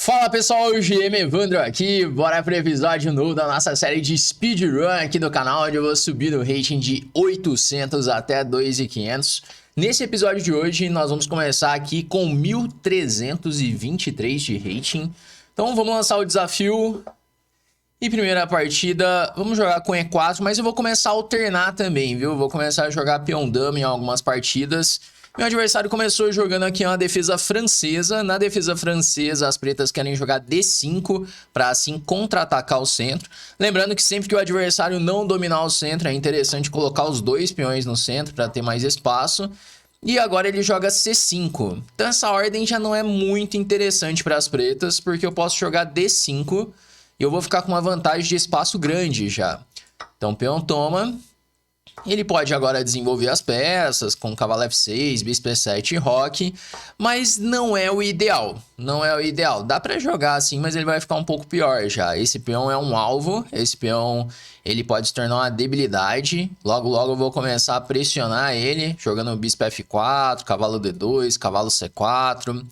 Fala pessoal, o GM Evandro aqui, bora para o episódio novo da nossa série de speedrun aqui do canal, onde eu vou subir no rating de 800 até 2.500. Nesse episódio de hoje nós vamos começar aqui com 1.323 de rating, então vamos lançar o desafio. E primeira partida, vamos jogar com E4, mas eu vou começar a alternar também, viu? Vou começar a jogar peão dama em algumas partidas. Meu adversário começou jogando aqui uma defesa francesa. Na defesa francesa, as pretas querem jogar D5 para assim contra-atacar o centro. Lembrando que sempre que o adversário não dominar o centro, é interessante colocar os dois peões no centro para ter mais espaço. E agora ele joga C5. Então essa ordem já não é muito interessante para as pretas, porque eu posso jogar D5 e eu vou ficar com uma vantagem de espaço grande já. Então peão toma. Ele pode agora desenvolver as peças com cavalo F6, bispo E7 e roque, mas não é o ideal, não é o ideal. Dá pra jogar assim, mas ele vai ficar um pouco pior já. Esse peão é um alvo, esse peão ele pode se tornar uma debilidade. Logo logo eu vou começar a pressionar ele, jogando bispo F4, cavalo D2, cavalo C4.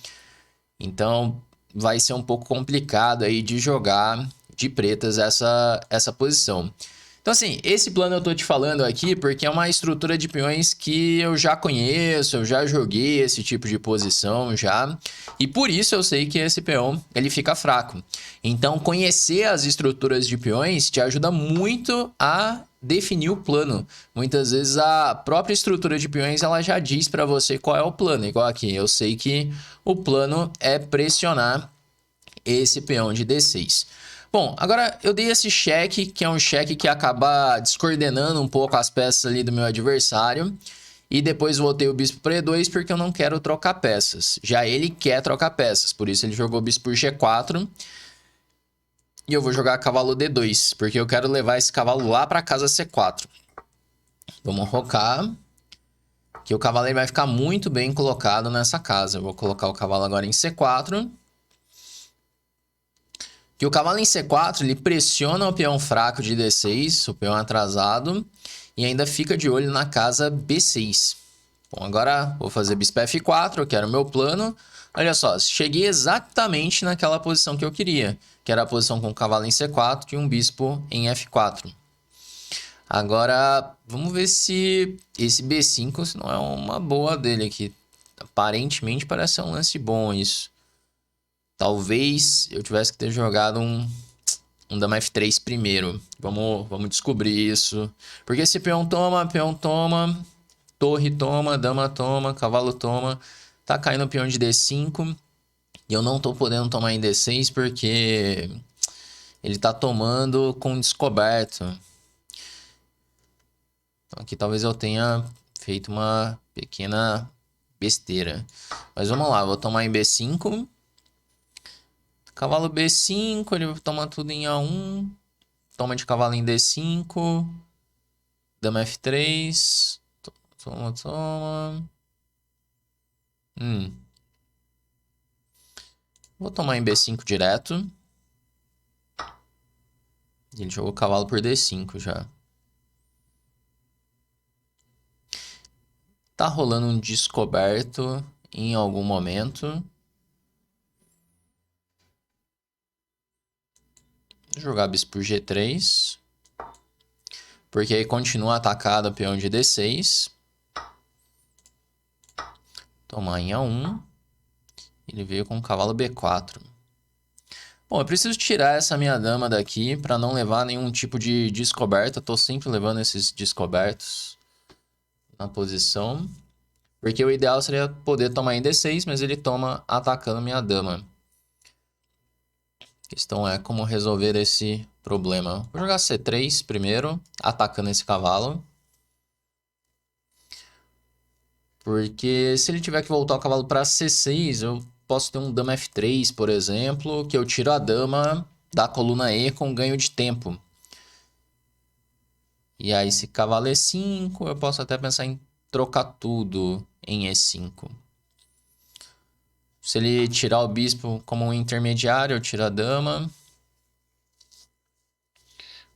Então vai ser um pouco complicado aí de jogar de pretas essa posição. Então assim, esse plano eu tô te falando aqui porque é uma estrutura de peões que eu já conheço, eu já joguei esse tipo de posição já, e por isso eu sei que esse peão ele fica fraco. Então conhecer as estruturas de peões te ajuda muito a definir o plano. Muitas vezes a própria estrutura de peões ela já diz para você qual é o plano, igual aqui, eu sei que o plano é pressionar esse peão de D6. Bom, agora eu dei esse cheque, que é um cheque que acaba descoordenando um pouco as peças ali do meu adversário. E depois voltei o bispo para E2 porque eu não quero trocar peças. Já ele quer trocar peças, por isso ele jogou o bispo por G4. E eu vou jogar cavalo D2, porque eu quero levar esse cavalo lá para casa C4. Vamos rocar, que o cavalo ele vai ficar muito bem colocado nessa casa. Eu vou colocar o cavalo agora em C4. Que o cavalo em C4, ele pressiona o peão fraco de D6, o peão atrasado, e ainda fica de olho na casa B6. Bom, agora vou fazer bispo F4, eu quero o meu plano. Olha só, cheguei exatamente naquela posição que eu queria, que era a posição com o cavalo em C4 e um bispo em F4. Agora, vamos ver se esse B5 se não é uma boa dele aqui. Aparentemente parece ser um lance bom isso. Talvez eu tivesse que ter jogado um dama F3 primeiro. Vamos descobrir isso. Porque esse peão toma, torre toma, dama toma, cavalo toma. Tá caindo o peão de D5. E eu não tô podendo tomar em D6 porque ele tá tomando com descoberto. Então aqui talvez eu tenha feito uma pequena besteira. Mas vamos lá, vou tomar em B5. Cavalo B5, ele toma tudo em A1. Toma de cavalo em D5. Dama F3. Toma. Vou tomar em B5 direto. Ele jogou o cavalo por D5 já. Tá rolando um descoberto em algum momento. Vou jogar bispo por G3. Porque aí continua atacado o peão de D6. Tomar em A1. Ele veio com o cavalo B4. Bom, eu preciso tirar essa minha dama daqui para não levar nenhum tipo de descoberta. Tô sempre levando esses descobertos na posição. Porque o ideal seria poder tomar em D6, mas ele toma atacando minha dama. A questão é como resolver esse problema. Vou jogar C3 primeiro, atacando esse cavalo. Porque se ele tiver que voltar o cavalo para C6, eu posso ter um dama F3, por exemplo, que eu tiro a dama da coluna E com ganho de tempo. E aí, se cavalo E5, eu posso até pensar em trocar tudo em E5. Se ele tirar o bispo como um intermediário, eu tiro a dama.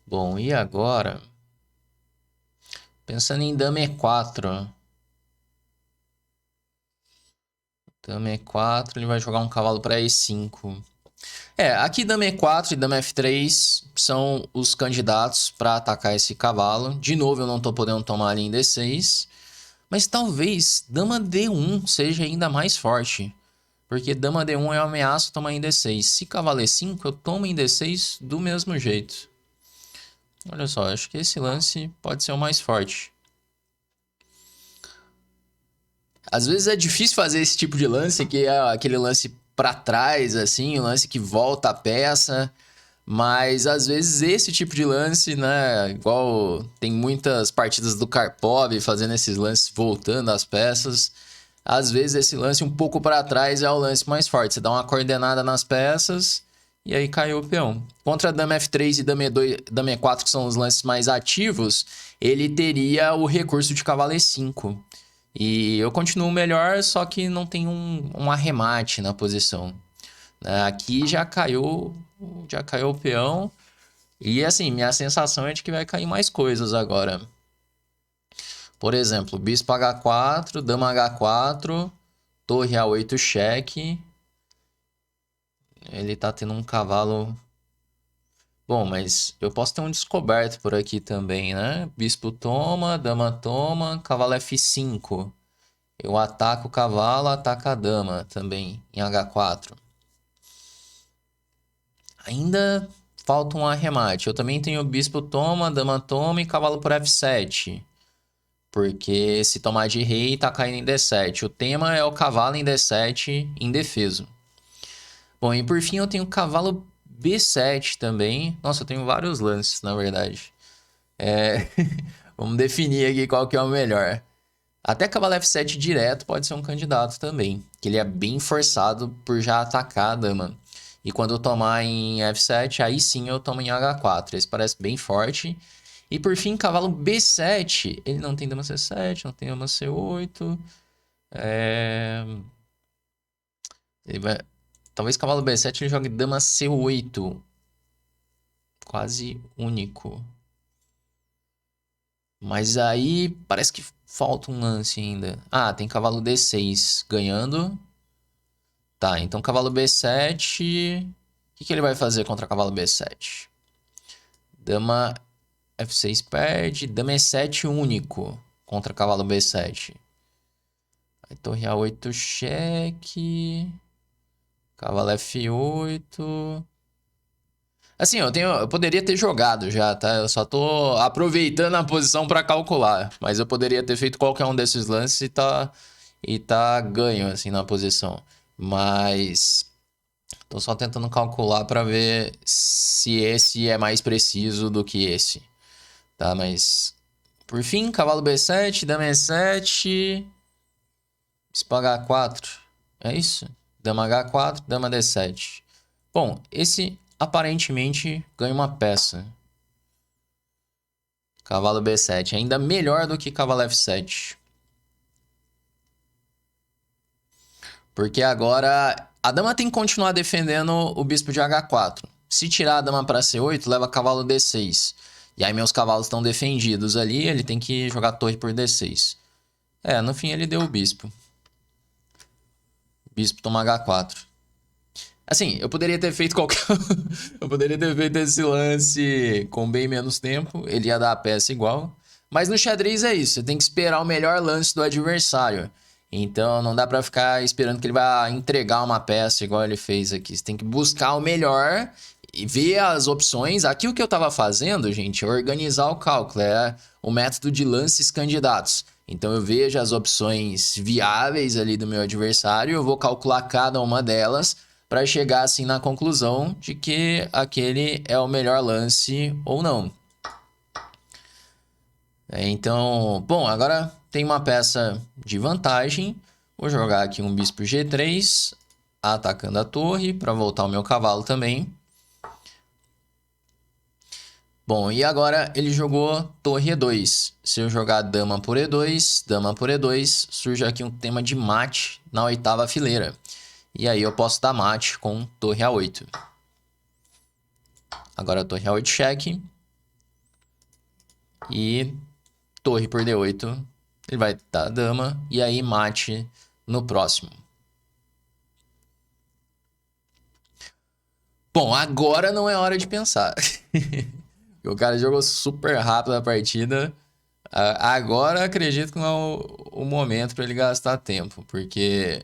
Bom, e agora? Pensando em dama E4. Dama E4, ele vai jogar um cavalo para E5. Aqui dama E4 e dama F3 são os candidatos para atacar esse cavalo. De novo, eu não tô podendo tomar ali em D6. Mas talvez dama D1 seja ainda mais forte. Porque dama D1 eu ameaço tomar em D6. Se cavalo E5, eu tomo em D6 do mesmo jeito. Olha só, acho que esse lance pode ser o mais forte. Às vezes é difícil fazer esse tipo de lance, que é aquele lance pra trás, assim, o lance que volta a peça. Mas às vezes esse tipo de lance, né? Igual tem muitas partidas do Karpov fazendo esses lances voltando as peças. Às vezes esse lance um pouco para trás é o lance mais forte. Você dá uma coordenada nas peças e aí caiu o peão. Contra dama F3 e dama E2, dama E4, que são os lances mais ativos, ele teria o recurso de cavalo E5. E eu continuo melhor, só que não tem um arremate na posição. Aqui já caiu o peão. E assim, minha sensação é de que vai cair mais coisas agora. Por exemplo, bispo H4, dama H4, torre A8 cheque. Ele tá tendo um cavalo... Bom, mas eu posso ter um descoberto por aqui também, né? Bispo toma, dama toma, cavalo F5. Eu ataco o cavalo, ataco a dama também em H4. Ainda falta um arremate. Eu também tenho bispo toma, dama toma e cavalo por F7. Porque se tomar de rei, tá caindo em D7. O tema é o cavalo em D7 indefeso. Bom, e por fim eu tenho cavalo B7 também. Nossa, eu tenho vários lances, na verdade. Vamos definir aqui qual que é o melhor. Até cavalo F7 direto pode ser um candidato também. Que ele é bem forçado por já atacar a dama. E quando eu tomar em F7, aí sim eu tomo em H4. Esse parece bem forte. E por fim, cavalo B7. Ele não tem dama C7, não tem dama C8. Ele vai... Talvez cavalo B7 ele jogue dama C8. Quase único. Mas aí parece que falta um lance ainda. Ah, tem cavalo D6 ganhando. Tá, então cavalo B7. O que ele vai fazer contra cavalo B7? Dama F6 perde. Dama E7 único contra cavalo B7. Aí torre A8 cheque. Cavalo F8. Assim, eu poderia ter jogado já, tá? Eu só tô aproveitando a posição pra calcular. Mas eu poderia ter feito qualquer um desses lances e tá ganho, assim, na posição. Mas tô só tentando calcular pra ver se esse é mais preciso do que esse. Tá, mas... Por fim, cavalo B7, dama E7... Bispo H4. É isso? Dama H4, dama D7. Bom, esse aparentemente ganha uma peça. Cavalo B7. Ainda melhor do que cavalo F7. Porque agora a dama tem que continuar defendendo o bispo de H4. Se tirar a dama para C8, leva cavalo D6. E aí meus cavalos estão defendidos ali, ele tem que jogar torre por D6. No fim ele deu o bispo. Bispo toma H4. Assim, eu poderia ter feito qualquer... eu poderia ter feito esse lance com bem menos tempo. Ele ia dar a peça igual. Mas no xadrez é isso. Você tem que esperar o melhor lance do adversário. Então não dá pra ficar esperando que ele vai entregar uma peça igual ele fez aqui. Você tem que buscar o melhor e ver as opções. Aqui o que eu tava fazendo, gente, é organizar o cálculo. É o método de lances candidatos. Então eu vejo as opções viáveis ali do meu adversário. Eu vou calcular cada uma delas para chegar assim na conclusão de que aquele é o melhor lance ou não. Então, bom, agora tem uma peça de vantagem. Vou jogar aqui um bispo G3, atacando a torre, para voltar o meu cavalo também. Bom, e agora ele jogou torre E2. Se eu jogar dama por E2, surge aqui um tema de mate na oitava fileira. E aí eu posso dar mate com torre A8. Agora torre A8 cheque. E torre por D8. Ele vai dar dama. E aí mate no próximo. Bom, agora não é hora de pensar. O cara jogou super rápido a partida. Agora acredito que não é o momento para ele gastar tempo, porque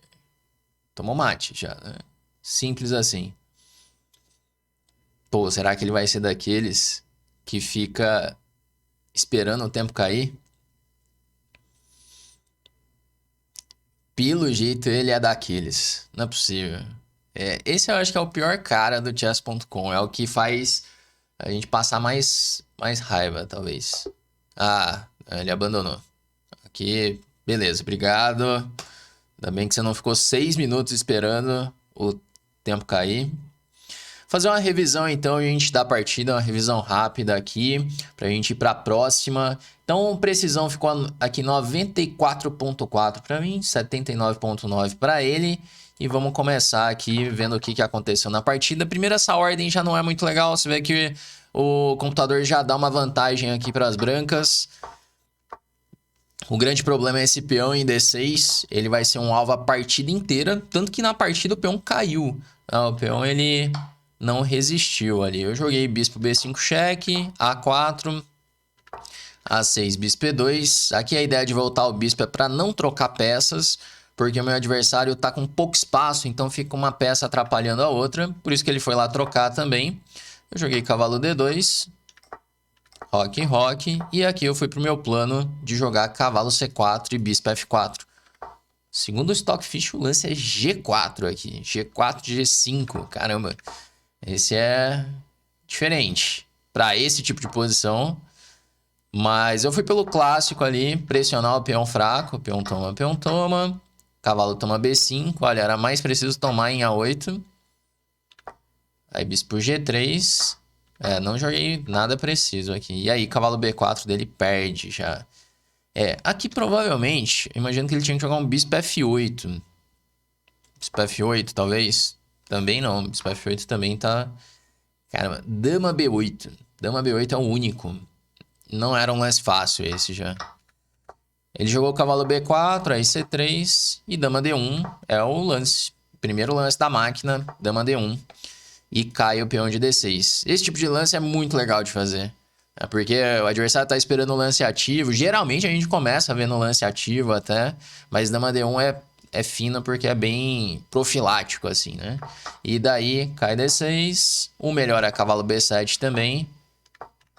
tomou mate já, né? Simples assim. Pô, será que ele vai ser daqueles que fica esperando o tempo cair? Pelo jeito ele é daqueles. Não é possível. Esse eu acho que é o pior cara do chess.com. É o que faz a gente passar mais raiva, talvez. Ah, ele abandonou. Aqui, beleza, obrigado. Ainda bem que você não ficou 6 minutos esperando o tempo cair. Fazer uma revisão então, gente, da partida, uma revisão rápida aqui, pra gente ir pra próxima. Então, precisão ficou aqui 94.4 pra mim, 79.9 pra ele. E vamos começar aqui vendo o que aconteceu na partida. Primeiro, essa ordem já não é muito legal, você vê que o computador já dá uma vantagem aqui para as brancas. O grande problema é esse peão em D6, ele vai ser um alvo a partida inteira, tanto que na partida o peão caiu. O peão ele não resistiu ali. Eu joguei bispo B5 cheque, A4, A6 bispo E2. Aqui a ideia de voltar o bispo é para não trocar peças, porque o meu adversário tá com pouco espaço, então fica uma peça atrapalhando a outra, por isso que ele foi lá trocar também. Eu joguei cavalo D2, roque, roque, e aqui eu fui pro meu plano de jogar cavalo C4 e bispo F4. Segundo o Stockfish, o lance é G4 aqui, G4, G5, caramba. Esse é diferente para esse tipo de posição, mas eu fui pelo clássico ali, pressionar o peão fraco, peão toma, cavalo toma B5, olha, era mais preciso tomar em A8. Aí bispo G3, não joguei nada preciso aqui. E aí cavalo B4 dele perde já. Aqui provavelmente, imagino que ele tinha que jogar um bispo F8. Bispo F8 talvez, também não, bispo F8 também tá... Caramba, dama B8, dama B8 é o único. Não era um lance fácil esse já. Ele jogou cavalo B4, aí C3 e dama D1 é o lance. Primeiro lance da máquina, dama D1. E cai o peão de D6. Esse tipo de lance é muito legal de fazer. Porque o adversário tá esperando o lance ativo. Geralmente a gente começa vendo o lance ativo até. Mas dama D1 é fina porque é bem profilático assim, né? E daí cai D6. O melhor é cavalo B7 também.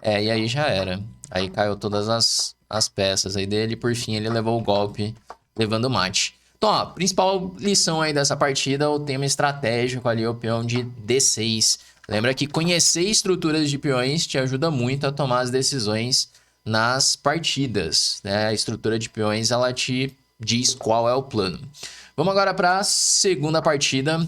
E aí já era. Aí caiu todas as peças aí dele. Por fim ele levou o golpe, levando o mate. Então, ó, principal lição aí dessa partida, o tema estratégico ali, o peão de D6. Lembra que conhecer estruturas de peões te ajuda muito a tomar as decisões nas partidas, né? A estrutura de peões, ela te diz qual é o plano. Vamos agora para a segunda partida.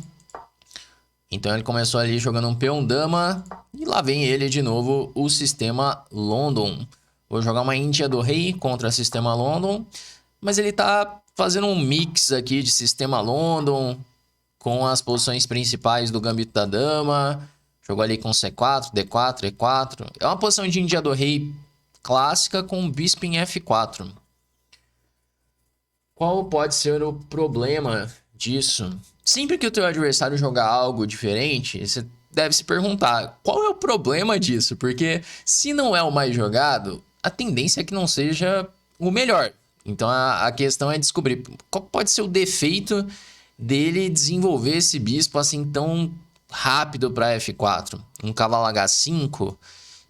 Então, ele começou ali jogando um peão-dama e lá vem ele de novo, o sistema London. Vou jogar uma Índia do rei contra o sistema London, mas ele tá fazendo um mix aqui de sistema London com as posições principais do gambito da dama. Jogou ali com C4, D4, E4. É uma posição de Índia do rei clássica com bispo em F4. Qual pode ser o problema disso? Sempre que o teu adversário jogar algo diferente, você deve se perguntar, qual é o problema disso? Porque se não é o mais jogado, a tendência é que não seja o melhor. Então a questão é descobrir qual pode ser o defeito dele desenvolver esse bispo assim tão rápido para F4. Um cavalo H5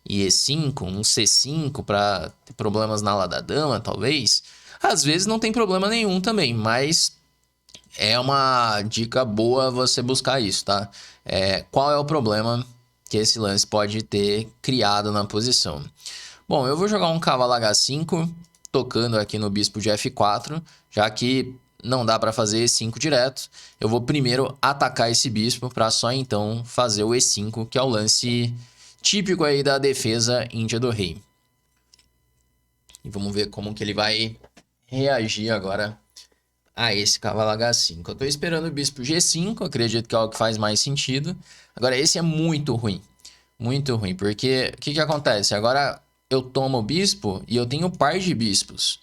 e E5, um C5 para ter problemas na ala da dama, talvez. Às vezes não tem problema nenhum também, mas é uma dica boa você buscar isso, tá? Qual é o problema que esse lance pode ter criado na posição? Bom, eu vou jogar um cavalo H5, tocando aqui no bispo de F4, já que não dá para fazer E5 direto. Eu vou primeiro atacar esse bispo para só então fazer o E5, que é o lance típico aí da defesa índia do rei. E vamos ver como que ele vai reagir agora a esse cavalo H5. Eu tô esperando o bispo G5, acredito que é o que faz mais sentido. Agora, esse é muito ruim. Muito ruim, porque o que acontece? Agora eu tomo o bispo e eu tenho um par de bispos.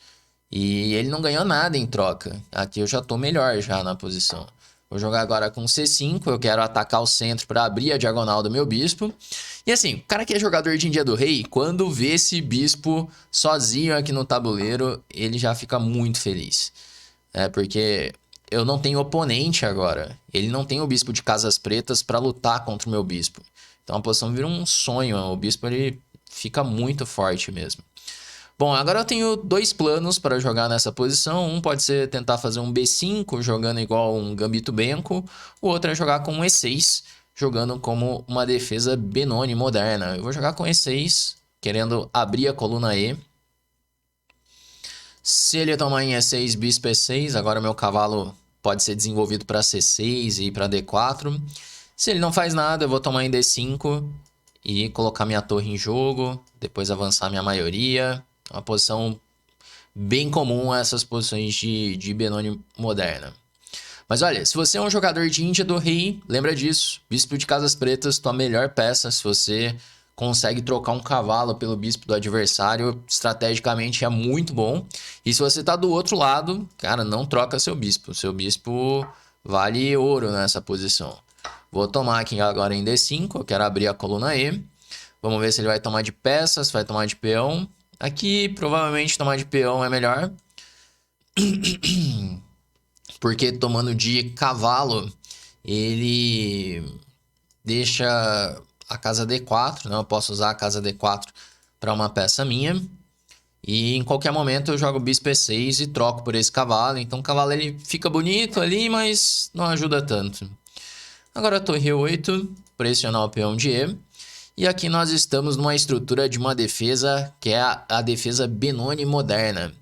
E ele não ganhou nada em troca. Aqui eu já tô melhor já na posição. Vou jogar agora com C5, eu quero atacar o centro para abrir a diagonal do meu bispo. E assim, o cara que é jogador de Índia do Rei, quando vê esse bispo sozinho aqui no tabuleiro, ele já fica muito feliz. Porque eu não tenho oponente agora. Ele não tem o bispo de casas pretas para lutar contra o meu bispo. Então a posição vira um sonho, o bispo ele fica muito forte mesmo. Bom, agora eu tenho dois planos para jogar nessa posição. Um pode ser tentar fazer um B5, jogando igual um Gambito Benko. O outro é jogar com um E6, jogando como uma defesa Benoni moderna. Eu vou jogar com E6, querendo abrir a coluna E. Se ele tomar em E6, bispo E6, agora meu cavalo pode ser desenvolvido para C6 e para D4. Se ele não faz nada, eu vou tomar em D5 e colocar minha torre em jogo, depois avançar minha maioria. Uma posição bem comum a essas posições de Benoni moderna. Mas olha, se você é um jogador de Índia do Rei, lembra disso. Bispo de casas pretas, tua melhor peça. Se você consegue trocar um cavalo pelo bispo do adversário, estrategicamente é muito bom. E se você tá do outro lado, cara, não troca seu bispo. Seu bispo vale ouro nessa posição. Vou tomar aqui agora em D5, eu quero abrir a coluna E. Vamos ver se ele vai tomar de peça, se vai tomar de peão. Aqui, provavelmente, tomar de peão é melhor. Porque tomando de cavalo, ele deixa a casa D4, né? Eu posso usar a casa D4 para uma peça minha. E em qualquer momento eu jogo bispo E6 e troco por esse cavalo. Então o cavalo ele fica bonito ali, mas não ajuda tanto. Agora a torre E8, pressionar o peão de E. E aqui nós estamos numa estrutura de uma defesa que é a defesa Benoni moderna.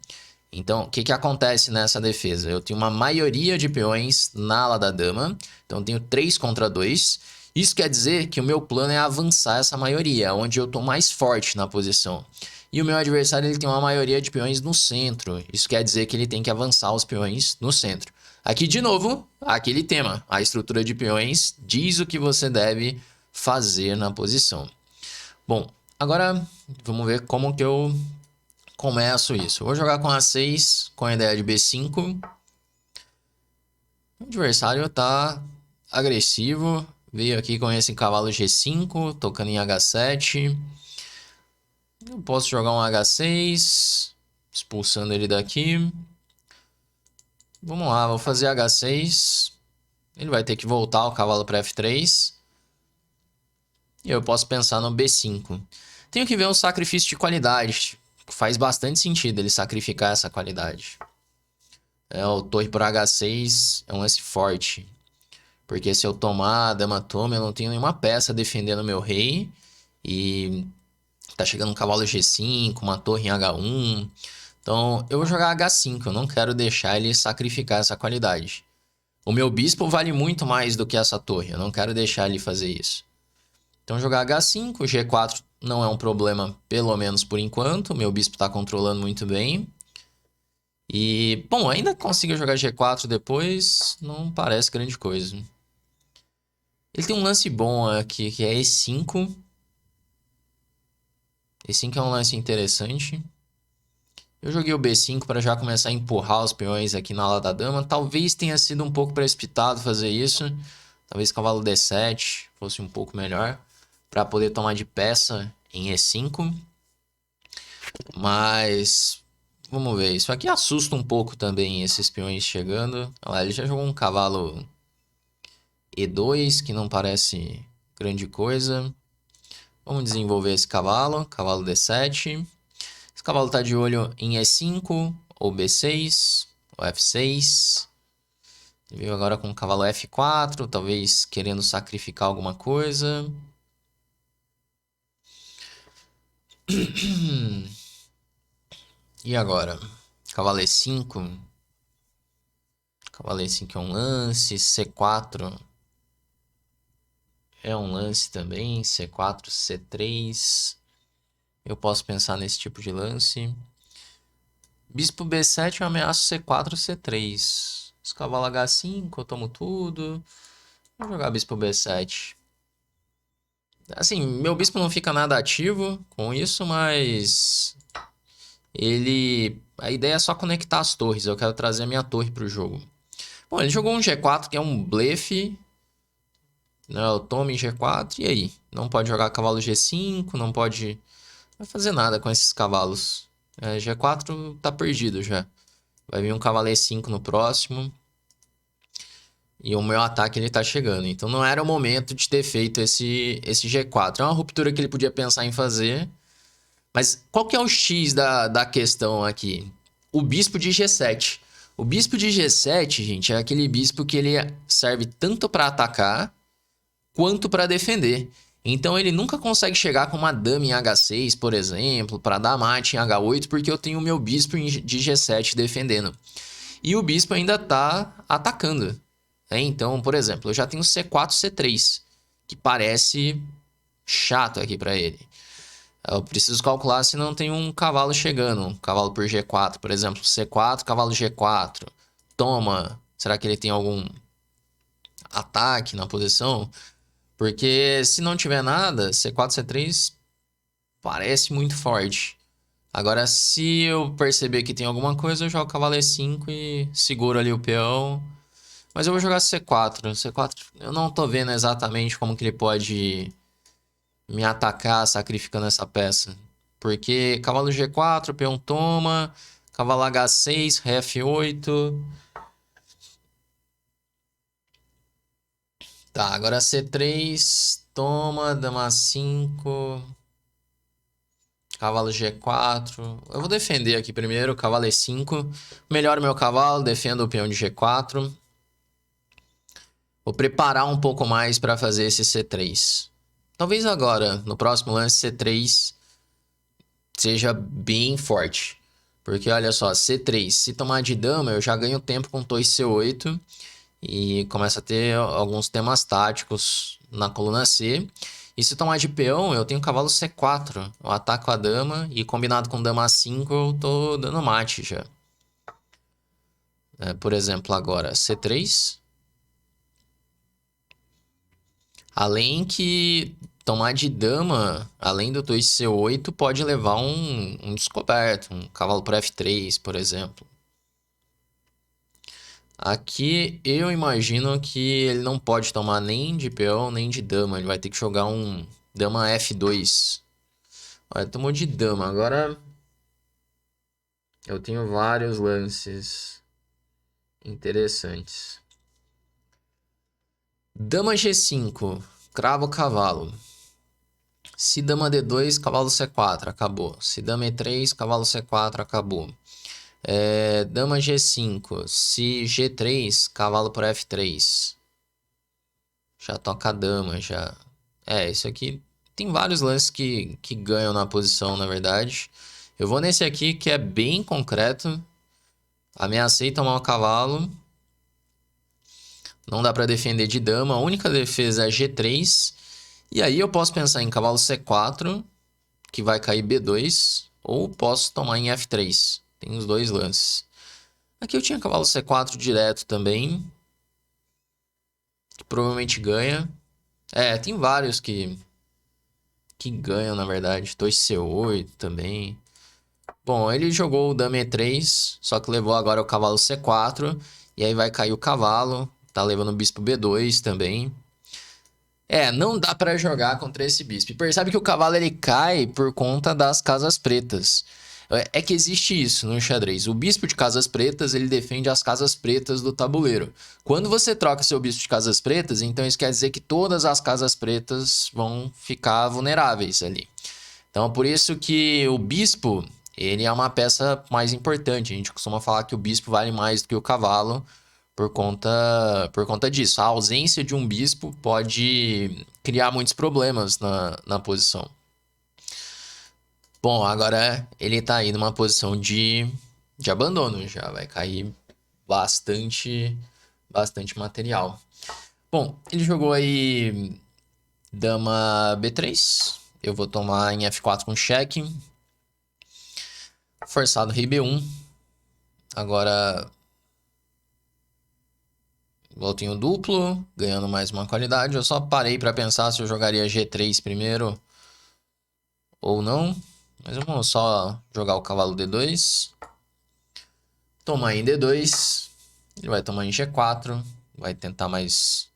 Então, o que acontece nessa defesa? Eu tenho uma maioria de peões na ala da dama. Então, eu tenho 3 contra 2. Isso quer dizer que o meu plano é avançar essa maioria, onde eu estou mais forte na posição. E o meu adversário ele tem uma maioria de peões no centro. Isso quer dizer que ele tem que avançar os peões no centro. Aqui, de novo, aquele tema. A estrutura de peões diz o que você deve fazer na posição. Bom, agora vamos ver como que eu começo isso. Eu vou jogar com A6, com a ideia de B5. O adversário tá agressivo. Veio aqui com esse cavalo G5, tocando em H7. Eu posso jogar um H6, expulsando ele daqui. Vamos lá, vou fazer H6. Ele vai ter que voltar o cavalo para F3. E eu posso pensar no B5. Tenho que ver um sacrifício de qualidade. Faz bastante sentido ele sacrificar essa qualidade. O torre por H6 é um lance forte. Porque se eu tomar a dama toma, eu não tenho nenhuma peça defendendo meu rei. E tá chegando um cavalo G5, uma torre em H1. Então eu vou jogar H5. Eu não quero deixar ele sacrificar essa qualidade. O meu bispo vale muito mais do que essa torre. Eu não quero deixar ele fazer isso. Então jogar H5, G4 não é um problema, pelo menos por enquanto. Meu bispo está controlando muito bem. E, bom, ainda consigo jogar G4 depois, não parece grande coisa. Ele tem um lance bom aqui, que é E5. E5 é um lance interessante. Eu joguei o B5 para já começar a empurrar os peões aqui na ala da dama. Talvez tenha sido um pouco precipitado fazer isso. Talvez cavalo D7 fosse um pouco melhor, para poder tomar de peça em E5. Mas vamos ver. Isso aqui assusta um pouco também, esses peões chegando. Olha lá, ele já jogou um cavalo E2, que não parece grande coisa. Vamos desenvolver esse cavalo. Cavalo D7. Esse cavalo está de olho em E5, ou B6, ou F6. Ele veio agora com o cavalo F4, talvez querendo sacrificar alguma coisa. E agora? Cavalo E5. Cavalo E5 é um lance. C4 é um lance também. C4, C3. Eu posso pensar nesse tipo de lance. Bispo B7 eu ameaço C4, C3. Esse cavalo H5 eu tomo tudo. Vou jogar bispo B7. Assim, meu bispo não fica nada ativo com isso, mas a ideia é só conectar as torres. Eu quero trazer a minha torre para o jogo. Bom, ele jogou um G4 que é um blefe. Né? O tome G4. E aí? Não pode jogar cavalo G5, não pode fazer nada com esses cavalos. G4 tá perdido já. Vai vir um cavalo E5 no próximo. E o meu ataque ele tá chegando. Então não era o momento de ter feito esse G4. É uma ruptura que ele podia pensar em fazer. Mas qual que é o X da questão aqui? O bispo de G7. O bispo de G7, gente, é aquele bispo que ele serve tanto para atacar quanto para defender. Então ele nunca consegue chegar com uma dama em H6, por exemplo, para dar mate em H8, porque eu tenho o meu bispo de G7 defendendo. E o bispo ainda tá atacando. Então, por exemplo, eu já tenho C4, C3, que parece chato aqui para ele. Eu preciso calcular se não tem um cavalo chegando, um cavalo por G4, por exemplo, C4, cavalo G4. Toma, será que ele tem algum ataque na posição? Porque se não tiver nada, C4, C3 parece muito forte. Agora, se eu perceber que tem alguma coisa, eu jogo cavalo E5 e seguro ali o peão. Mas eu vou jogar C4. C4, eu não tô vendo exatamente como que ele pode me atacar sacrificando essa peça. Porque cavalo G4, peão toma, cavalo H6, ré F8. Tá, agora C3, toma, dama 5, cavalo G4. Eu vou defender aqui primeiro, cavalo E5. Melhoro meu cavalo, defendo o peão de G4. Vou preparar um pouco mais para fazer esse C3. Talvez agora, no próximo lance, C3 seja bem forte. Porque olha só, C3, se tomar de dama, eu já ganho tempo com torre C8 e começa a ter alguns temas táticos na coluna C. E se tomar de peão, eu tenho cavalo C4, eu ataco a dama e combinado com dama A5 eu tô dando mate já. Por exemplo, agora C3. Além que tomar de dama, além do torre C8, pode levar um descoberto, um cavalo por F3, por exemplo. Aqui eu imagino que ele não pode tomar nem de peão, nem de dama. Ele vai ter que jogar um dama F2. Olha, tomou de dama. Agora eu tenho vários lances interessantes. Dama G5, cravo cavalo. Se dama D2, cavalo C4, acabou. Se dama E3, cavalo C4, acabou. Dama G5, se G3, cavalo por F3. Já toca a dama, já. Isso aqui tem vários lances que ganham na posição, na verdade. Eu vou nesse aqui que é bem concreto. Ameacei tomar o cavalo. Não dá pra defender de dama. A única defesa é G3. E aí eu posso pensar em cavalo C4, que vai cair B2. Ou posso tomar em F3. Tem os dois lances. Aqui eu tinha cavalo C4 direto também. Que provavelmente ganha. Tem vários que ganham, na verdade. Torre C8 também. Bom, ele jogou o dama E3, só que levou agora o cavalo C4. E aí vai cair o cavalo. Tá levando o bispo B2 também. Não dá pra jogar contra esse bispo. E percebe que o cavalo ele cai por conta das casas pretas. É que existe isso no xadrez. O bispo de casas pretas, ele defende as casas pretas do tabuleiro. Quando você troca seu bispo de casas pretas, então isso quer dizer que todas as casas pretas vão ficar vulneráveis ali. Então, por isso que o bispo, ele é uma peça mais importante. A gente costuma falar que o bispo vale mais do que o cavalo por conta disso. A ausência de um bispo pode criar muitos problemas na posição. Bom, agora ele tá aí numa posição de abandono já. Vai cair bastante material. Bom, ele jogou aí dama B3. Eu vou tomar em F4 com cheque. Forçado rei B1. Agora voltinho duplo, ganhando mais uma qualidade. Eu só parei para pensar se eu jogaria G3 primeiro ou não. Mas vamos só jogar o cavalo D2. Tomar em D2. Ele vai tomar em G4, vai tentar mais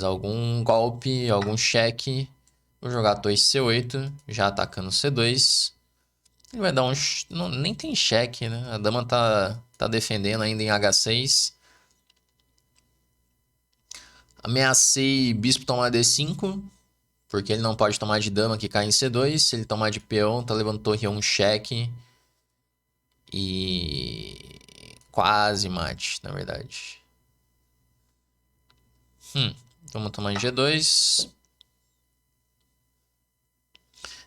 algum golpe, algum cheque. Vou jogar torre C8, já atacando C2. Ele vai dar um... Não, nem tem cheque, né? A dama tá defendendo ainda em H6. Ameacei bispo tomar D5, porque ele não pode tomar de dama que cai em C2. Se ele tomar de peão, tá levando torre A1 cheque. E... quase mate, na verdade. Vamos tomar em G2.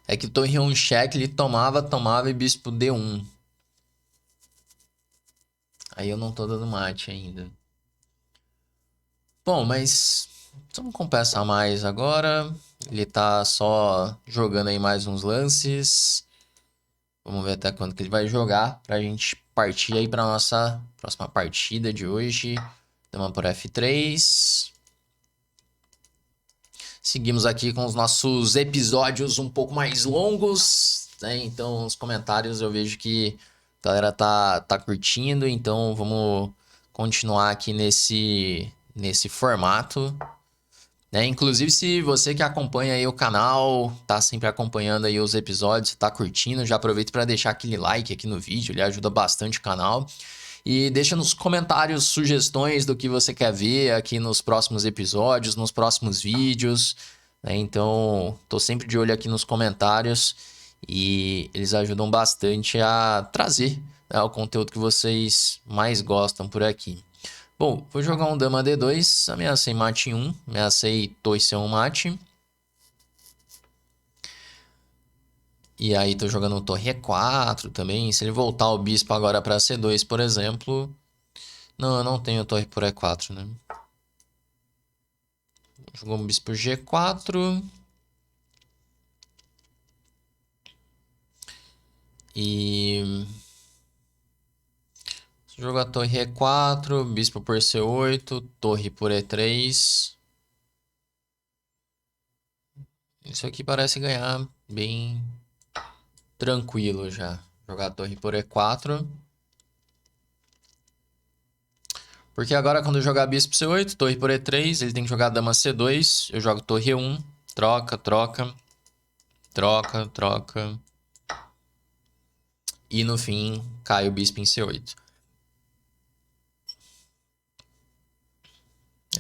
É que torre 1 cheque, ele tomava e bispo D1. Aí eu não tô dando mate ainda. Bom, mas vamos compensar mais agora. Ele tá só jogando aí mais uns lances. Vamos ver até quando que ele vai jogar pra gente partir aí pra nossa próxima partida de hoje. Dama por F3. Seguimos aqui com os nossos episódios um pouco mais longos, né? Então, nos comentários eu vejo que a galera tá curtindo, então vamos continuar aqui nesse formato, né? Inclusive, se você que acompanha aí o canal, tá sempre acompanhando aí os episódios, tá curtindo, já aproveita para deixar aquele like aqui no vídeo, ele ajuda bastante o canal. E deixa nos comentários sugestões do que você quer ver aqui nos próximos episódios, nos próximos vídeos, né? Então, tô sempre de olho aqui nos comentários e eles ajudam bastante a trazer, né, o conteúdo que vocês mais gostam por aqui. Bom, vou jogar um dama D2, ameacei mate em 1, ameacei torre C1 mate. E aí tô jogando torre E4 também. Se ele voltar o bispo agora para C2, por exemplo... Não, eu não tenho torre por E4, né? Jogou um bispo G4. E... jogar torre E4, bispo por C8, torre por E3. Isso aqui parece ganhar bem tranquilo já. Jogar torre por E4. Porque agora quando eu jogar bispo C8, torre por E3, ele tem que jogar dama C2. Eu jogo torre E1, troca, troca, troca, troca. E no fim, cai o bispo em C8.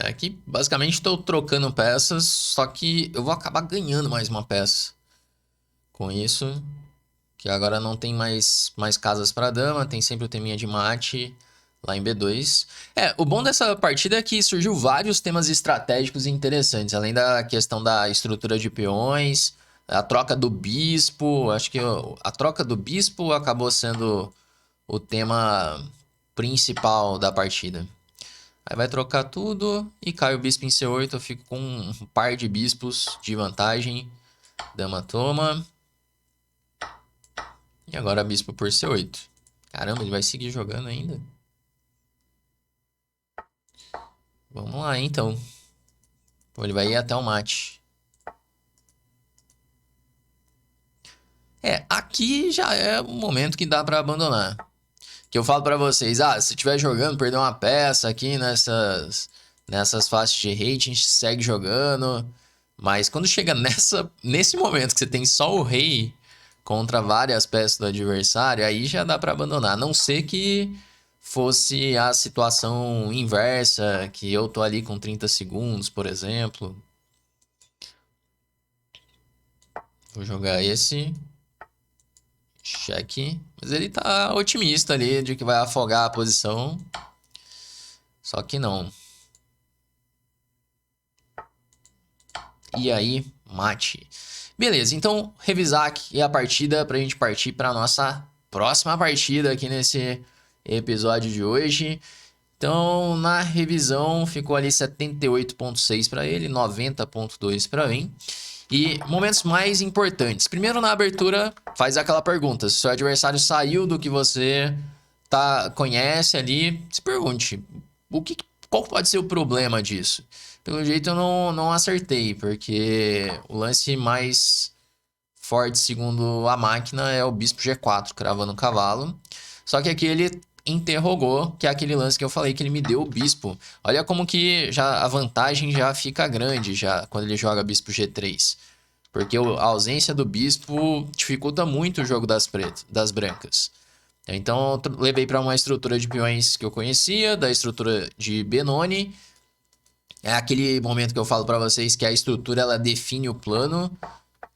Aqui, basicamente, estou trocando peças, só que eu vou acabar ganhando mais uma peça com isso. Que agora não tem mais casas para dama, tem sempre o teminha de mate lá em B2. O bom dessa partida é que surgiu vários temas estratégicos interessantes, além da questão da estrutura de peões, a troca do bispo. Acho que a troca do bispo acabou sendo o tema principal da partida. Aí vai trocar tudo e cai o bispo em C8. Eu fico com um par de bispos de vantagem. Dama toma. E agora bispo por C8. Caramba, ele vai seguir jogando ainda? Vamos lá, então. Pô, ele vai ir até o mate. Aqui já é o momento que dá pra abandonar. Que eu falo pra vocês, se estiver jogando, perder uma peça aqui nessas faixas de rating, segue jogando. Mas quando chega nesse momento que você tem só o rei contra várias peças do adversário, aí já dá pra abandonar. A não ser que fosse a situação inversa, que eu tô ali com 30 segundos, por exemplo. Vou jogar esse. Cheque. Mas ele tá otimista ali de que vai afogar a posição. Só que não. E aí, mate. Beleza, então revisar aqui a partida pra gente partir pra nossa próxima partida aqui nesse episódio de hoje. Então, na revisão, ficou ali 78,6 para ele, 90,2 para mim. E momentos mais importantes. Primeiro, na abertura, faz aquela pergunta. Se o seu adversário saiu do que você conhece ali, se pergunte, qual pode ser o problema disso? Pelo jeito, eu não acertei, porque o lance mais forte, segundo a máquina, é o bispo G4, cravando o cavalo. Só que aqui ele interrogou, que é aquele lance que eu falei que ele me deu o bispo. Olha como que já a vantagem já fica grande já quando ele joga bispo G3. Porque a ausência do bispo dificulta muito o jogo das brancas. Então eu levei para uma estrutura de peões que eu conhecia, da estrutura de Benoni. É aquele momento que eu falo para vocês que a estrutura ela define o plano.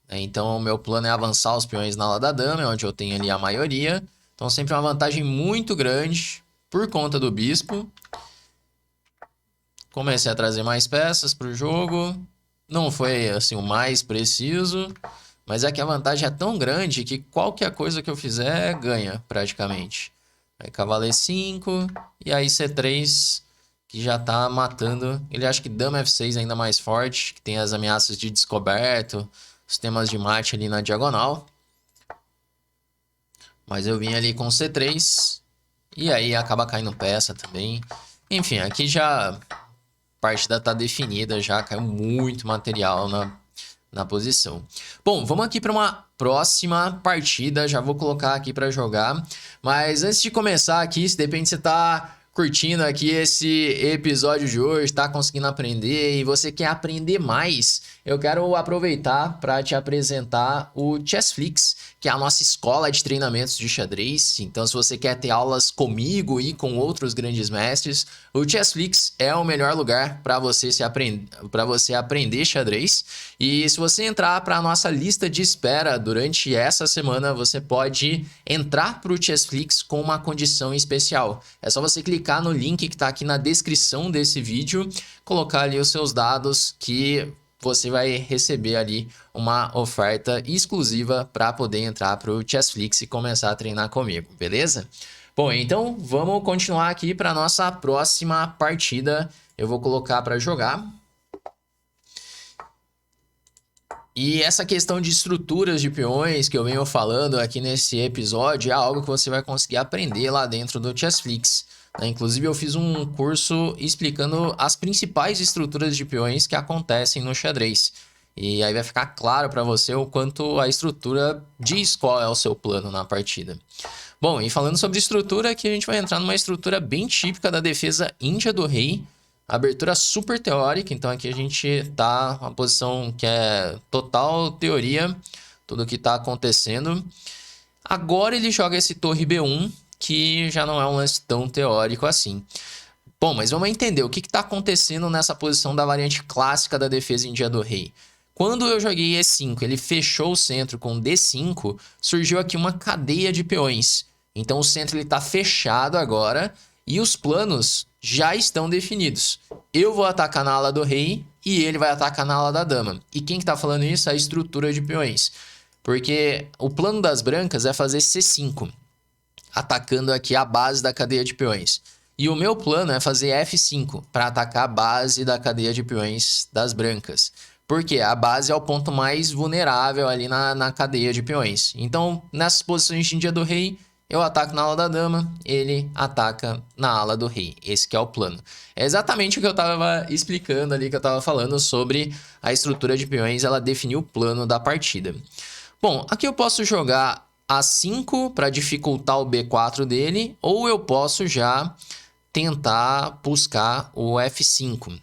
Então o meu plano é avançar os peões na ala da dama, onde eu tenho ali a maioria. Então sempre uma vantagem muito grande por conta do bispo. Comecei a trazer mais peças para o jogo. Não foi assim o mais preciso, mas é que a vantagem é tão grande que qualquer coisa que eu fizer ganha praticamente. Aí cavalo E5 e aí C3 que já tá matando. Ele acha que dama F6 é ainda mais forte, que tem as ameaças de descoberto, os temas de mate ali na diagonal. Mas eu vim ali com C3 e aí acaba caindo peça também. Enfim, aqui já a partida tá definida, já caiu muito material na posição. Bom, vamos aqui para uma próxima partida, já vou colocar aqui para jogar. Mas antes de começar aqui, se de repente você tá curtindo aqui esse episódio de hoje, tá conseguindo aprender e você quer aprender mais, eu quero aproveitar para te apresentar o Chessflix, que é a nossa escola de treinamentos de xadrez. Então, se você quer ter aulas comigo e com outros grandes mestres, o Chessflix é o melhor lugar para você aprender xadrez. E se você entrar para a nossa lista de espera durante essa semana, você pode entrar para o Chessflix com uma condição especial. É só você clicar no link que está aqui na descrição desse vídeo, colocar ali os seus dados que você vai receber ali uma oferta exclusiva para poder entrar para o Chessflix e começar a treinar comigo, beleza? Bom, então vamos continuar aqui para nossa próxima partida. Eu vou colocar para jogar. E essa questão de estruturas de peões que eu venho falando aqui nesse episódio é algo que você vai conseguir aprender lá dentro do Chessflix. Inclusive eu fiz um curso explicando as principais estruturas de peões que acontecem no xadrez. E aí vai ficar claro para você o quanto a estrutura diz qual é o seu plano na partida. Bom, e falando sobre estrutura, aqui a gente vai entrar numa estrutura bem típica da defesa índia do rei. Abertura super teórica, então aqui a gente tá uma posição que é total teoria, tudo que tá acontecendo. Agora ele joga esse torre B1, que já não é um lance tão teórico assim. Bom, mas vamos entender o que está acontecendo nessa posição da variante clássica da defesa em dia do rei. Quando eu joguei E5, ele fechou o centro com D5, surgiu aqui uma cadeia de peões. Então o centro está fechado agora e os planos já estão definidos. Eu vou atacar na ala do rei e ele vai atacar na ala da dama. E quem que está falando isso? A estrutura de peões. Porque o plano das brancas é fazer C5. Atacando aqui a base da cadeia de peões. E o meu plano é fazer F5 para atacar a base da cadeia de peões das brancas. Porque a base é o ponto mais vulnerável ali na cadeia de peões. Então, nessas posições de dia do rei, eu ataco na ala da dama, ele ataca na ala do rei. Esse que é o plano. É exatamente o que eu estava explicando ali, que eu estava falando sobre a estrutura de peões, ela definiu o plano da partida. Bom, aqui eu posso jogar A5 para dificultar o B4 dele, ou eu posso já tentar buscar o F5.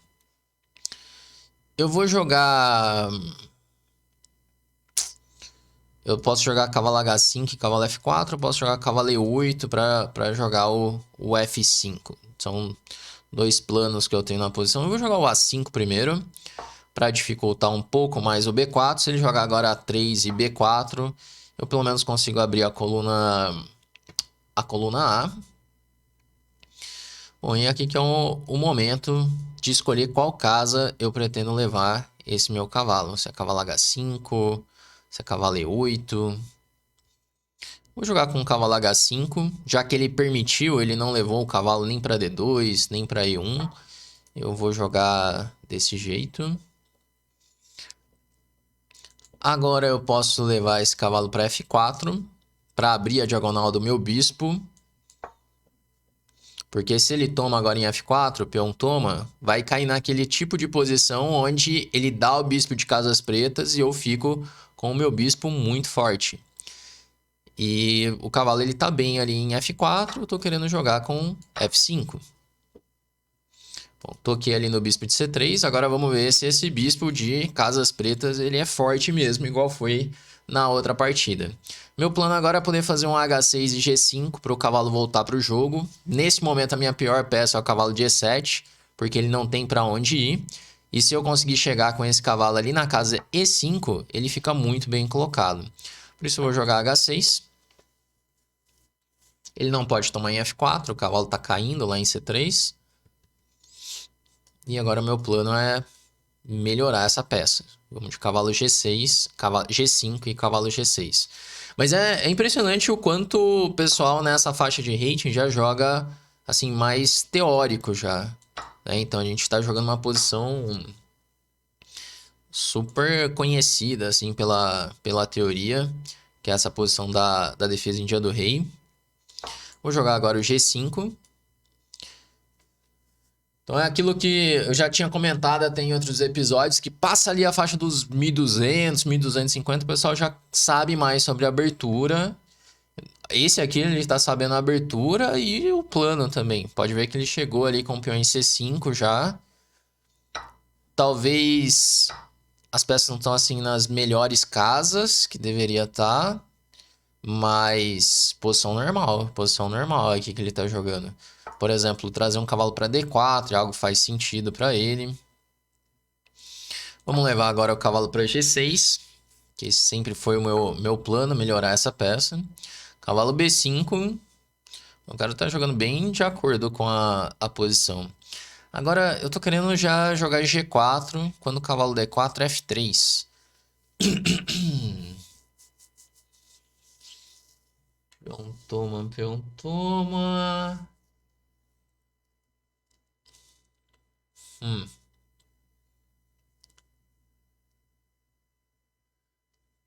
Eu vou jogar... Eu posso jogar cavalo H5 e cavalo F4, eu posso jogar cavalo E8 para jogar o F5. São dois planos que eu tenho na posição. Eu vou jogar o A5 primeiro, para dificultar um pouco mais o B4. Se ele jogar agora A3 e B4... eu pelo menos consigo abrir a coluna A. Bom, e aqui que é o momento de escolher qual casa eu pretendo levar esse meu cavalo. Se é cavalo H5, se é cavalo E8. Vou jogar com o cavalo H5, já que ele permitiu, ele não levou o cavalo nem para D2, nem para E1. Eu vou jogar desse jeito. Agora eu posso levar esse cavalo para F4, para abrir a diagonal do meu bispo. Porque se ele toma agora em F4, o peão toma, vai cair naquele tipo de posição onde ele dá o bispo de casas pretas e eu fico com o meu bispo muito forte. E o cavalo ele tá bem ali em F4, eu tô querendo jogar com F5. Bom, toquei ali no bispo de C3, agora vamos ver se esse bispo de casas pretas ele é forte mesmo, igual foi na outra partida. Meu plano agora é poder fazer um H6 e G5 para o cavalo voltar para o jogo. Nesse momento a minha pior peça é o cavalo de E7, porque ele não tem para onde ir. E se eu conseguir chegar com esse cavalo ali na casa E5, ele fica muito bem colocado. Por isso eu vou jogar H6. Ele não pode tomar em F4, o cavalo está caindo lá em C3. E agora meu plano é melhorar essa peça. Vamos de cavalo G6, cavalo G5 e cavalo G6. Mas é impressionante o quanto o pessoal nessa faixa de rating já joga assim mais teórico já, né? Então a gente está jogando uma posição super conhecida assim pela teoria, que é essa posição da defesa em dia do rei. Vou jogar agora o G5. Então é aquilo que eu já tinha comentado até em outros episódios, que passa ali a faixa dos 1200, 1250, o pessoal já sabe mais sobre a abertura. Esse aqui ele está sabendo a abertura e o plano também. Pode ver que ele chegou ali com o peão em C5 já. Talvez as peças não estão assim nas melhores casas que deveria estar, mas posição normal aqui que ele está jogando. Por exemplo, trazer um cavalo para D4, algo faz sentido para ele. Vamos levar agora o cavalo para G6, que esse sempre foi o meu plano, melhorar essa peça. Cavalo B5, o cara tá jogando bem de acordo com a posição. Agora, eu tô querendo já jogar G4, quando o cavalo D4, F3. Peão toma, peão toma.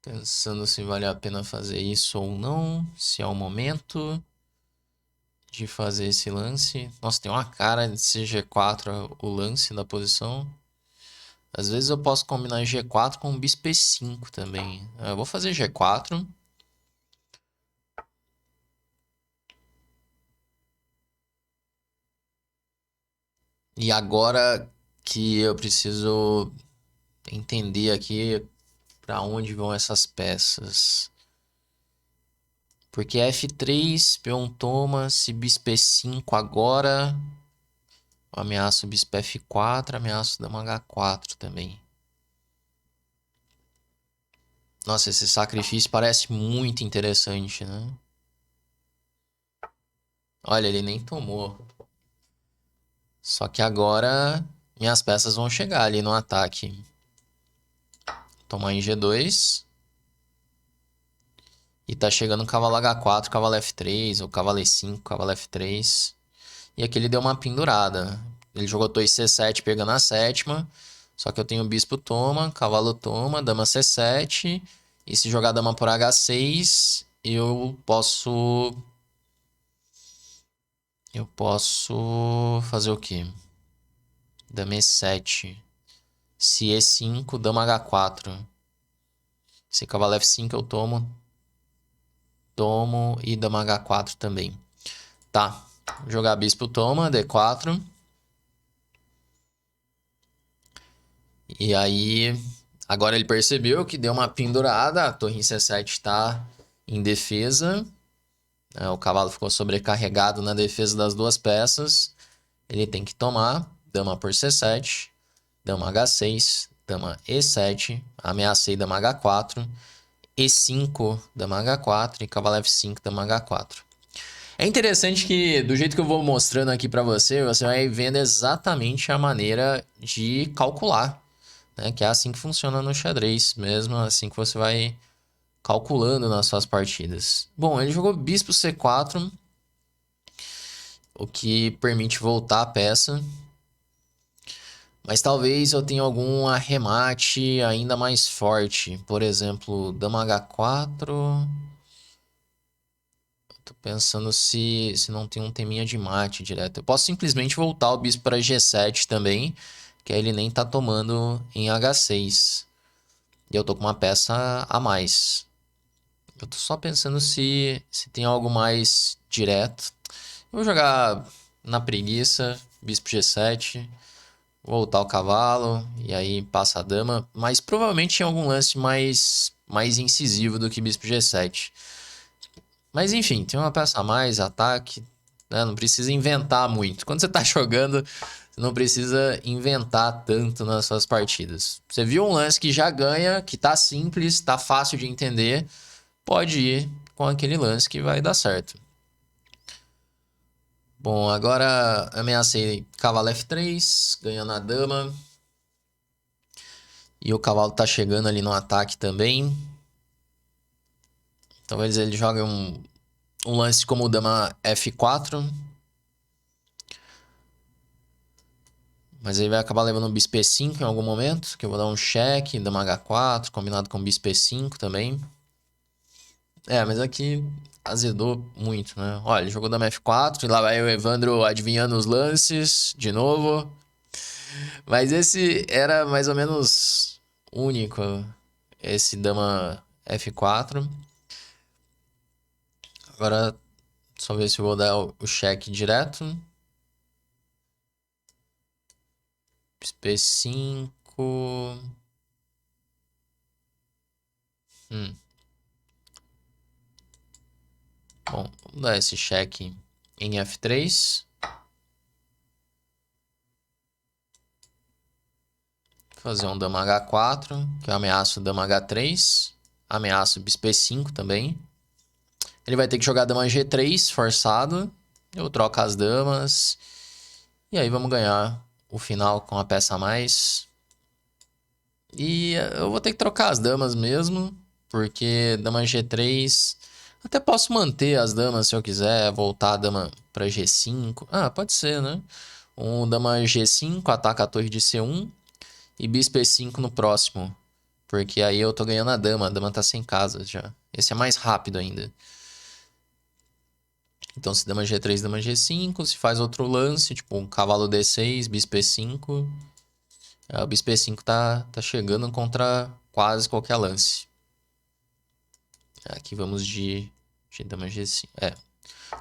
Pensando se vale a pena fazer isso ou não, se é o momento de fazer esse lance. Nossa, tem uma cara de ser G4 o lance da posição. Às vezes eu posso combinar G4 com bispo E5 também. Eu vou fazer G4. E agora que eu preciso entender aqui para onde vão essas peças. Porque F3, peão toma, se bispo E5 agora... Ameaço o bispo F4, ameaço dama H4 também. Nossa, esse sacrifício parece muito interessante, né? Olha, ele nem tomou. Só que agora minhas peças vão chegar ali no ataque. Tomar em G2. E tá chegando o cavalo H4, cavalo F3, ou cavalo E5, cavalo F3. E aqui ele deu uma pendurada. Ele jogou torre C7 pegando a sétima. Só que eu tenho bispo toma, cavalo toma, dama C7. E se jogar dama por H6, eu posso... fazer o quê? Dama E7. Se E5, dama H4. Se cavalo F5 eu tomo. Tomo e dama H4 também. Tá. Vou jogar bispo toma, D4. E aí... Agora ele percebeu que deu uma pendurada. A torre em C7 está em defesa. O cavalo ficou sobrecarregado na defesa das duas peças. Ele tem que tomar. Dama por C7. Dama H6. Dama E7. Ameacei dama H4. E5, dama H4. E cavalo F5, dama H4. É interessante que, do jeito que eu vou mostrando aqui pra você, você vai vendo exatamente a maneira de calcular, né? Que é assim que funciona no xadrez, mesmo assim que você vai calculando nas suas partidas. Bom, ele jogou bispo C4, o que permite voltar a peça. Mas talvez eu tenha algum arremate ainda mais forte. Por exemplo, dama H4. Tô pensando se não tem um teminha de mate direto. Eu posso simplesmente voltar o bispo para G7 também, que aí ele nem tá tomando em H6. E eu tô com uma peça a mais. Eu tô só pensando se tem algo mais direto. Eu vou jogar na preguiça, bispo G7, voltar o cavalo, e aí passa a dama. Mas provavelmente tem algum lance mais incisivo do que bispo G7. Mas enfim, tem uma peça a mais, ataque, né? Não precisa inventar muito. Quando você tá jogando, você não precisa inventar tanto nas suas partidas. Você viu um lance que já ganha, que tá simples, tá fácil de entender, pode ir com aquele lance que vai dar certo. Bom, agora ameacei cavalo F3, ganhando a dama. E o cavalo tá chegando ali no ataque também. Talvez ele jogue um lance como o dama F4. Mas ele vai acabar levando um bispo E5 em algum momento. Que eu vou dar um cheque, dama H4, combinado com bispo E5 também. Mas aqui azedou muito, né? Olha, ele jogou dama F4 e lá vai o Evandro adivinhando os lances de novo. Mas esse era mais ou menos único, esse dama F4. Agora, só ver se eu vou dar o cheque direto. Bispo E5. Bom, vamos dar esse cheque em F3. Fazer um dama H4, que eu ameaço dama H3. Ameaço bispo E5 também. Ele vai ter que jogar dama G3 forçado. Eu troco as damas. E aí vamos ganhar o final com a peça a mais. E eu vou ter que trocar as damas mesmo. Porque dama G3... Até posso manter as damas se eu quiser. Voltar a dama para G5. Ah, pode ser, né? Um dama G5 ataca a torre de C1. E bispo E5 no próximo. Porque aí eu tô ganhando a dama tá sem casas já. Esse é mais rápido ainda. Então se dama G3, dama G5, se faz outro lance, tipo um cavalo D6, bispo E5. O bispo E5 tá chegando contra quase qualquer lance. Aqui vamos de dama G5.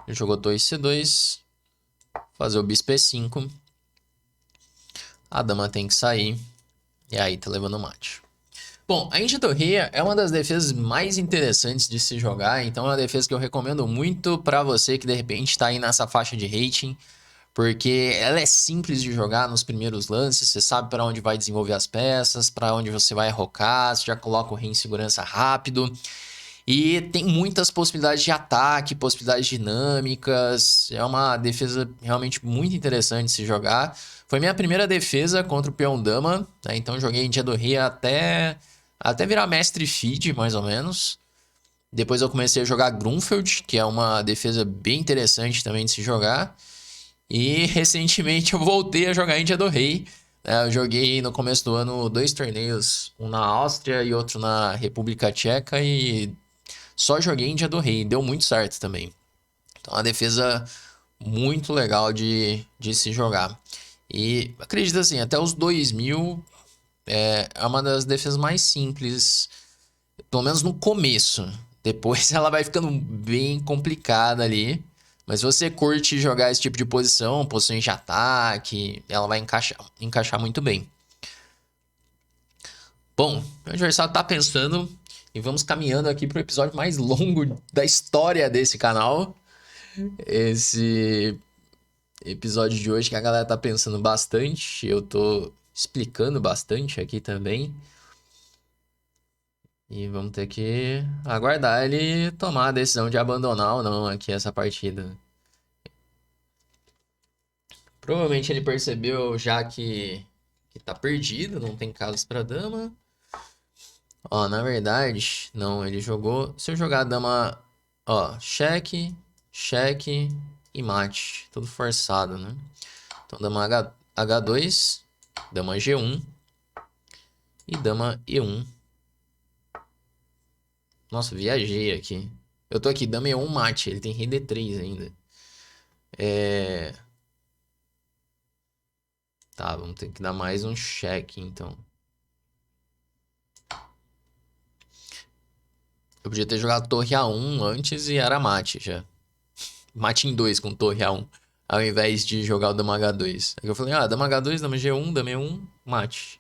Ele jogou torre C2. Fazer o bispo E5. A dama tem que sair. E aí tá levando mate. Bom, a Engenharia é uma das defesas mais interessantes de se jogar, então é uma defesa que eu recomendo muito para você que de repente está aí nessa faixa de rating, porque ela é simples de jogar nos primeiros lances, você sabe para onde vai desenvolver as peças, para onde você vai rocar, você já coloca o rei em segurança rápido, e tem muitas possibilidades de ataque, possibilidades dinâmicas, é uma defesa realmente muito interessante de se jogar. Foi minha primeira defesa contra o peão dama, né? Então joguei em dia do rei até virar mestre feed, mais ou menos. Depois eu comecei a jogar Grunfeld, que é uma defesa bem interessante também de se jogar. E recentemente eu voltei a jogar Índia do Rei. Eu joguei no começo do ano 2 torneios, um na Áustria e outro na República Tcheca, e só joguei Índia do Rei. Deu muito certo também. Então, é uma defesa muito legal de se jogar. E acredito assim, até os 2000 é uma das defesas mais simples, pelo menos no começo. Depois ela vai ficando bem complicada ali. Mas se você curte jogar esse tipo de posição, posições de ataque, ela vai encaixar muito bem. Bom, o adversário tá pensando e vamos caminhando aqui para o episódio mais longo da história desse canal. Esse episódio de hoje que a galera tá pensando bastante, eu tô explicando bastante aqui também. E vamos ter que aguardar ele tomar a decisão de abandonar ou não aqui essa partida. Provavelmente ele percebeu já que tá perdido, não tem casas pra dama. Ó, na verdade, não, ele jogou... Se eu jogar a dama... Ó, cheque, cheque e mate. Tudo forçado, né? Então, dama H2, dama G1 e dama E1. Nossa, viajei aqui. Eu tô aqui, dama E1 mate, ele tem rei D3 ainda. Tá, vamos ter que dar mais um cheque, então. Eu podia ter jogado torre A1 antes e era mate já. Mate em 2 com torre A1. Ao invés de jogar o dama H2. Aí eu falei, dama H2, dama G1, dama E1, mate.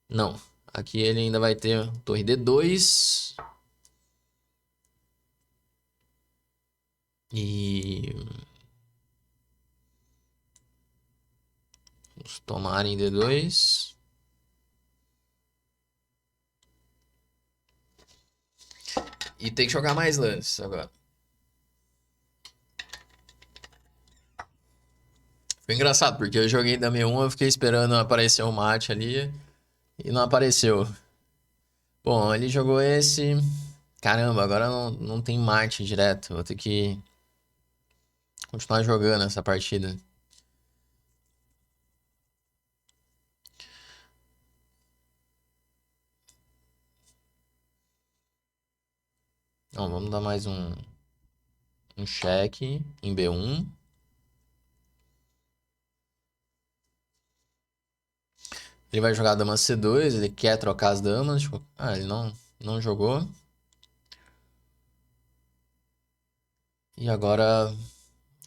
Não. Aqui ele ainda vai ter torre D2. E... vamos tomar em D2. E tem que jogar mais lances agora. Foi engraçado, porque eu joguei dama E1, eu fiquei esperando aparecer um mate ali. E não apareceu. Bom, ele jogou esse... caramba, agora não tem mate direto. Vou ter que continuar jogando essa partida. Então, vamos dar mais um cheque em B1. Ele vai jogar dama C2, ele quer trocar as damas. Tipo, ele não jogou. E agora,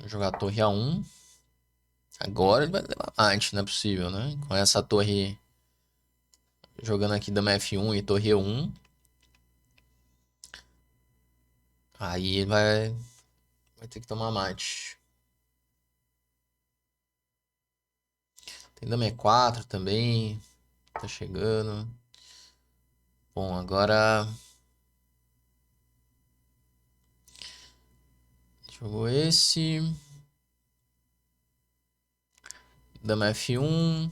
vou jogar torre A1. Agora ele vai levar mate, não é possível, né? Com essa torre jogando aqui dama F1 e torre E1. Aí ele vai ter que tomar mate. Tem dama E4 também. Tá chegando. Bom, agora... jogou esse. Dama F1.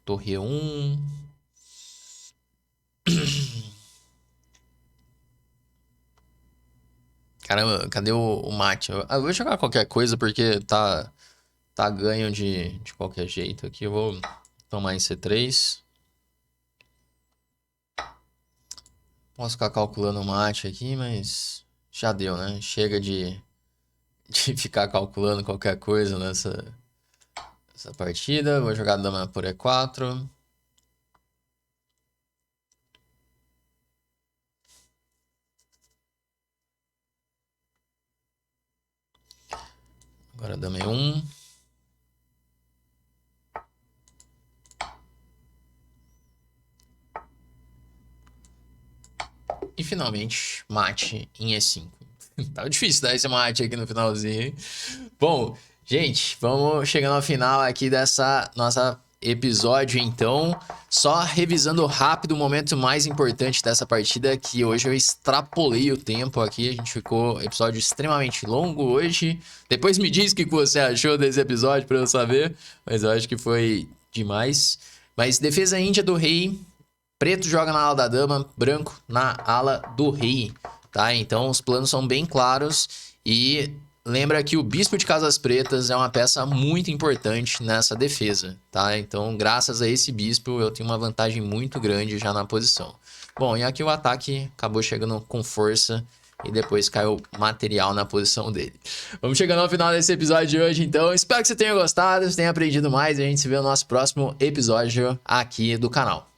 Torre E1. Caramba, cadê o mate? Eu vou jogar qualquer coisa porque tá ganho de qualquer jeito aqui. Eu vou tomar em C3. Posso ficar calculando o mate aqui, mas já deu, né? Chega de ficar calculando qualquer coisa nessa partida. Vou jogar dama por E4. Agora dama E1. E finalmente, mate em E5. Tava difícil dar esse mate aqui no finalzinho, hein? Bom, gente, vamos chegando ao final aqui dessa nossa episódio, então. Só revisando rápido o momento mais importante dessa partida, que hoje eu extrapolei o tempo aqui. A gente ficou episódio extremamente longo hoje. Depois me diz o que você achou desse episódio pra eu saber. Mas eu acho que foi demais. Mas defesa índia do rei... preto joga na ala da dama, branco na ala do rei, tá? Então os planos são bem claros e lembra que o bispo de casas pretas é uma peça muito importante nessa defesa, tá? Então graças a esse bispo eu tenho uma vantagem muito grande já na posição. Bom, e aqui o ataque acabou chegando com força e depois caiu material na posição dele. Vamos chegando ao final desse episódio de hoje, então. Espero que você tenha gostado, você tenha aprendido mais e a gente se vê no nosso próximo episódio aqui do canal.